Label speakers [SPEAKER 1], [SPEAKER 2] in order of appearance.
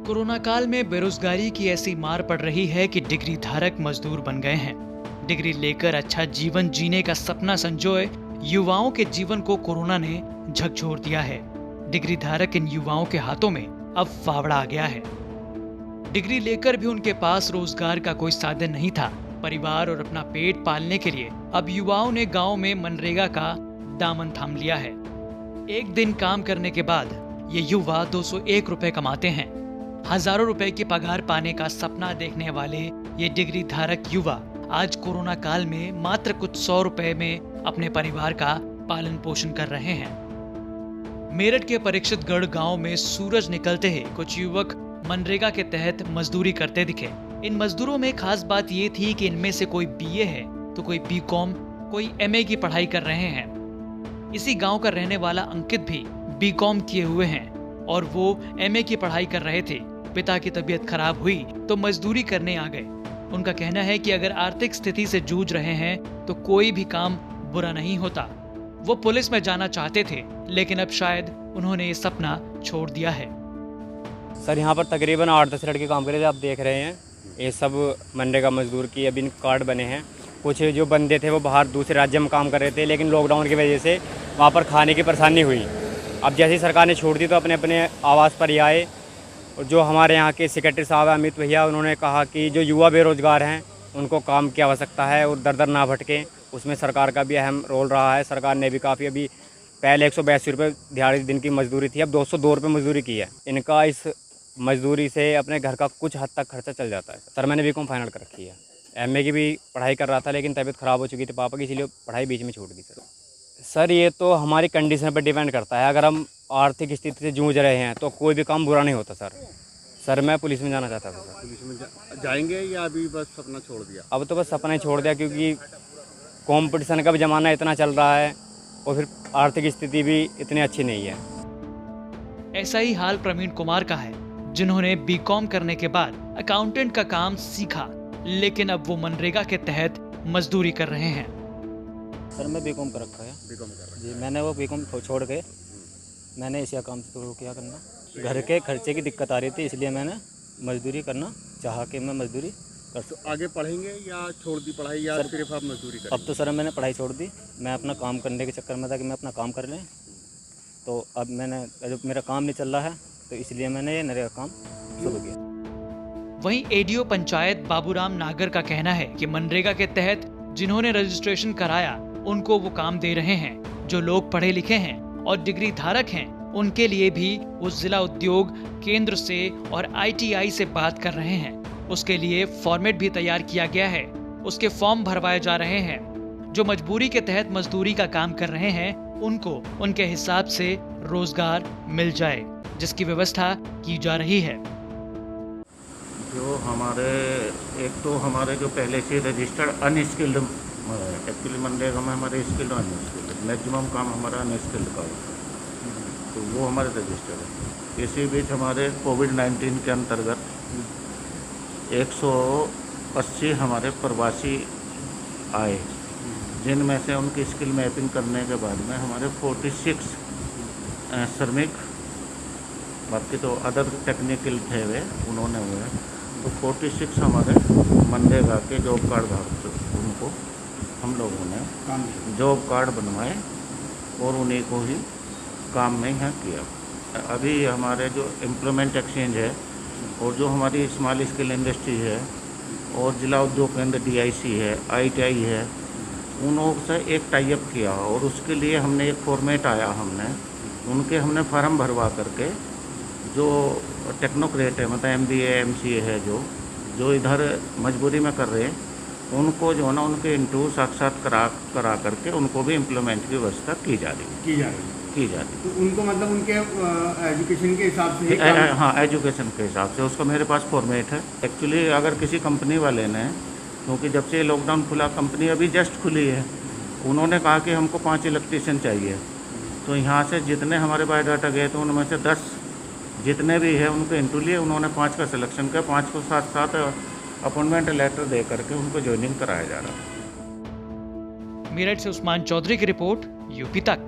[SPEAKER 1] Corona काल में बेरोजगारी की ऐसी मार पड़ रही है कि डिग्री धारक मजदूर बन गए हैं। डिग्री लेकर अच्छा जीवन जीने का सपना संजोए युवाओं के जीवन को कोरोना ने झकझोर दिया है। डिग्री धारक इन युवाओं के हाथों में अब फावड़ा आ गया है। डिग्री लेकर भी उनके पास रोजगार का कोई साधन नहीं था। परिवार और अपना पेट पालने के लिए अब युवाओं ने गांव में मनरेगा का दामन थाम लिया है। एक दिन काम करने के बाद ये युवा 201 रुपए कमाते हैं। हजारों रुपए की पगार पाने का सपना देखने वाले ये डिग्री धारक युवा आज कोरोना काल में मात्र कुछ 100 रुपए में अपने परिवार का पालन पोषण कर रहे हैं। मेरठ के परीक्षितगढ़ गांव में सूरज निकलते ही कुछ युवक मनरेगा के तहत मजदूरी करते दिखे। इन मजदूरों में खास बात ये थी कि इनमें से कोई बीए है तो कोई बीकॉम, कोई एमए की पढ़ाई कर रहे हैं। इसी गांव का रहने वाला अंकित भी बीकॉम किए हुए हैं और वो एमए की पढ़ाई कर रहे थे। पिता की तबीयत खराब हुई तो मजदूरी करने आ गए। उनका कहना है कि अगर आर्थिक स्थिति से जूझ रहे हैं तो कोई भी काम बुरा नहीं होता। वो पुलिस में जाना चाहते थे लेकिन अब शायद उन्होंने ये सपना छोड़ दिया है।
[SPEAKER 2] सर यहाँ पर तकरीबन 8-10 लड़के काम कर रहे थे। आप देख रहे हैं ये सब मनरेगा मजदूर की अभी कार्ड बने हैं। कुछ जो बंदे थे वो बाहर दूसरे राज्य में काम कर रहे थे, लेकिन लॉकडाउन की वजह से वहाँ पर खाने की परेशानी हुई। अब जैसे ही सरकार ने छोड़ दी तो अपने अपने आवास पर ही आए। और जो हमारे यहाँ के सेक्रेटरी साहब अमित भैया, उन्होंने कहा कि जो युवा बेरोजगार हैं उनको काम की आवश्यकता है और दर दर ना भटकें। उसमें सरकार का भी अहम रोल रहा है। सरकार ने भी काफ़ी अभी पहले 182 रुपये दिहाड़ी दिन की मजदूरी थी, अब 202 रुपये मजदूरी की है। इनका इस मजदूरी से अपने घर का कुछ हद तक खर्चा चल जाता है। सर मैंने बीकॉम फाइनल कर रखी है। एमए की भी पढ़ाई कर रहा था लेकिन तबीयत ख़राब हो चुकी थी पापा की, इसलिए पढ़ाई बीच में छूट गई। सर ये तो हमारी कंडीशन पर डिपेंड करता है। अगर हम आर्थिक स्थिति से जूझ रहे हैं तो कोई भी काम बुरा नहीं होता। सर मैं पुलिस में जाना चाहता था। सर
[SPEAKER 3] पुलिस में जाएंगे या अभी बस सपना छोड़ दिया?
[SPEAKER 2] अब तो बस सपना ही छोड़ दिया, क्योंकि कंपटीशन का भी ज़माना इतना चल रहा है और फिर आर्थिक स्थिति भी इतनी अच्छी नहीं है।
[SPEAKER 1] ऐसा ही हाल प्रवीण कुमार का है, जिन्होंने बीकॉम करने के बाद अकाउंटेंट का काम सीखा, लेकिन अब वो मनरेगा के तहत मजदूरी कर रहे हैं।
[SPEAKER 4] सर मैं बीकॉम कर रखा है।
[SPEAKER 3] बीकॉम कर रखा है
[SPEAKER 4] जी, मैंने वो बीकॉम छोड़ के मैंने इसी काम से शुरू किया करना। घर के खर्चे की दिक्कत आ रही थी, इसलिए मैंने मजदूरी करना चाहा कि मैं मजदूरी कर
[SPEAKER 3] तो आगे पढ़ेंगे या छोड़ दी पढ़ाई या सिर्फ आप मजदूरी करेंगे?
[SPEAKER 4] अब तो सर मैंने पढ़ाई छोड़ दी। मैं अपना काम करने के चक्कर में था कि मैं अपना काम कर लें। तो अब जब मेरा काम नहीं चल रहा है तो इसलिए मैंने ये नरेगा काम शुरू किया।
[SPEAKER 1] वहीं एडीओ पंचायत बाबूराम नागर का कहना है कि मनरेगा के तहत जिन्होंने रजिस्ट्रेशन कराया उनको वो काम दे रहे हैं। जो लोग पढ़े लिखे हैं और डिग्री धारक हैं उनके लिए भी वो जिला उद्योग केंद्र से और ITI से बात कर रहे हैं। उसके लिए फॉर्मेट भी तैयार किया गया है, उसके फॉर्म भरवाए जा रहे हैं। जो मजबूरी के तहत मजदूरी का काम कर रहे हैं उनको उनके हिसाब से रोजगार मिल जाए, जिसकी व्यवस्था की जा रही है।
[SPEAKER 5] जो हमारे एक तो हमारे जो पहले से रजिस्टर्ड अनस्किल्ड, एक्चुअली मनरेगा में हमारे स्किल्ड और अनस्किल्ड मैक्सिमम काम हमारा अनस्किल्ड का होता है, तो वो हमारे रजिस्टर्ड है। इसी बीच हमारे कोविड-19 के अंतर्गत 180 हमारे प्रवासी आए, जिनमें से उनकी स्किल मैपिंग करने के बाद में हमारे 46 श्रमिक, बाकी तो अदर टेक्निकल थे वे, उन्होंने हुए तो 46 हमारे मनरेगा के जॉब कार्ड धारक, उनको हम लोगों ने जॉब कार्ड बनवाए और उन्हीं को ही काम में यहाँ किया। अभी हमारे जो एम्प्लॉयमेंट एक्सचेंज है और जो हमारी स्मॉल स्केल इंडस्ट्री है और जिला उद्योग केंद्र DIC है, ITI है, उनों से एक टाई अप किया और उसके लिए हमने एक फॉर्मेट आया, हमने फार्म भरवा करके जो टेक्नोक्रेट है, मतलब MBA MCA है, जो इधर मजबूरी में कर रहे हैं उनको जो है ना उनके इंटरव्यू साक्षात करा करके उनको भी एम्प्लॉयमेंट की व्यवस्था की जा रही है।
[SPEAKER 3] तो उनको मतलब उनके एजुकेशन के हिसाब से?
[SPEAKER 5] हाँ, एजुकेशन के हिसाब से उसका मेरे पास फॉर्मेट है। एक्चुअली अगर किसी कंपनी वाले ने, क्योंकि जब से लॉकडाउन खुला, कंपनी अभी जस्ट खुली है, उन्होंने कहा कि हमको 5 इलेक्ट्रीशियन चाहिए, तो यहाँ से जितने हमारे बायोडाटा गए तो उनमें से 10 जितने भी है उनको इंटरव्यू लिए, उन्होंने 5 का सिलेक्शन किया। 5 को साथ साथ अपॉइंटमेंट लेटर दे करके उनको ज्वाइनिंग कराया जा रहा है।
[SPEAKER 1] मेरठ से उस्मान चौधरी की रिपोर्ट, UP तक।